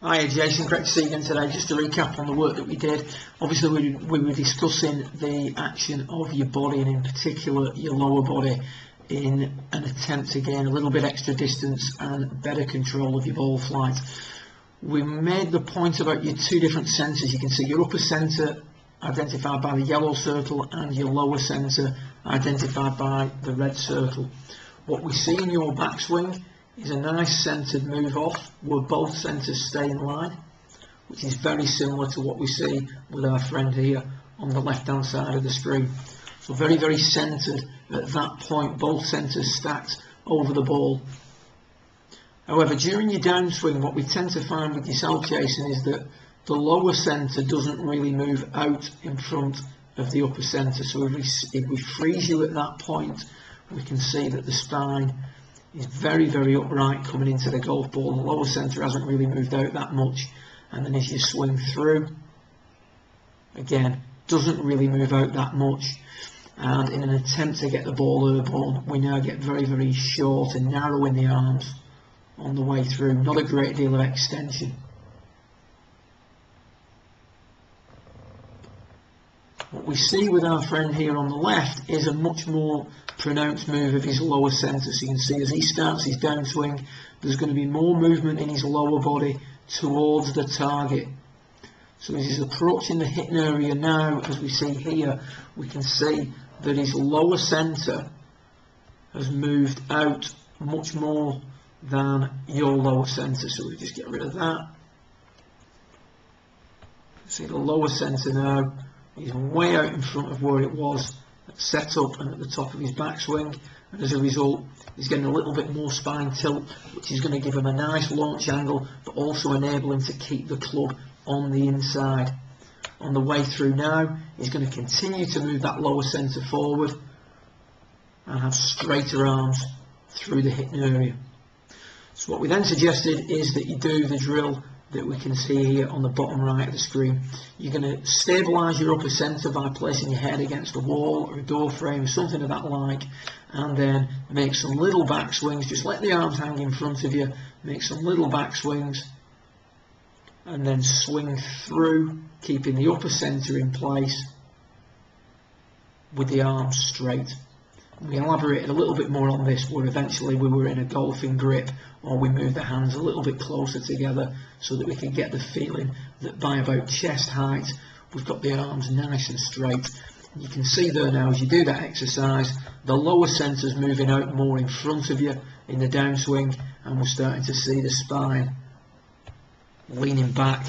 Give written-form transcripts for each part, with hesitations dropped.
Hi Jason, great to see you again today. Just to recap on the work that we did, obviously we were discussing the action of your body, and in particular your lower body, in an attempt to gain a little bit extra distance and better control of your ball flight. We made the point about your two different centres. You can see your upper centre identified by the yellow circle and your lower centre identified by the red circle. What we see in your backswing is a nice centred move off where both centres stay in line, which is very similar to what we see with our friend here on the left hand side of the screen. So very centred at that point, both centres stacked over the ball. However, during your downswing, what we tend to find with yourself, Jason, is that the lower centre doesn't really move out in front of the upper centre. So if we freeze you at that point, we can see that the spine is very upright coming into the golf ball. The lower centre hasn't really moved out that much, and then as you swing through, again, doesn't really move out that much, and in an attempt to get the ball airborne, we now get very short and narrow in the arms on the way through. Not a great deal of extension. What we see with our friend here on the left is a much more pronounced move of his lower centre. So you can see as he starts his downswing, there's going to be more movement in his lower body towards the target. So as he's approaching the hitting area now, as we see here, we can see that his lower centre has moved out much more than your lower centre. So we just get rid of that. See the lower centre now is way out in front of where it was set up and at the top of his backswing, and as a result he's getting a little bit more spine tilt, which is going to give him a nice launch angle but also enable him to keep the club on the inside. On the way through now, he's going to continue to move that lower centre forward and have straighter arms through the hitting area. So what we then suggested is that you do the drill that we can see here on the bottom right of the screen. You're going to stabilise your upper centre by placing your head against a wall or a door frame, something of that like, and then make some little back swings. Just let the arms hang in front of you, make some little back swings, and then swing through, keeping the upper centre in place with the arms straight. We elaborated a little bit more on this where eventually we were in a golfing grip, or we moved the hands a little bit closer together so that we could get the feeling that by about chest height we've got the arms nice and straight. And you can see there now as you do that exercise, the lower centre's moving out more in front of you in the downswing, and we're starting to see the spine leaning back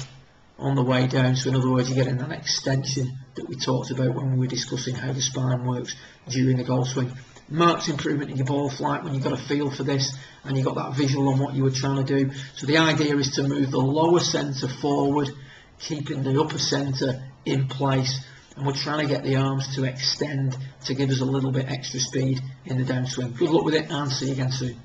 on the way down. So in other words, you're getting that extension that we talked about when we were discussing how the spine works during the golf swing. Marked improvement in your ball flight when you've got a feel for this and you've got that visual on what you were trying to do. So the idea is to move the lower centre forward, keeping the upper centre in place, and we're trying to get the arms to extend to give us a little bit extra speed in the downswing. Good luck with it, and see you again soon.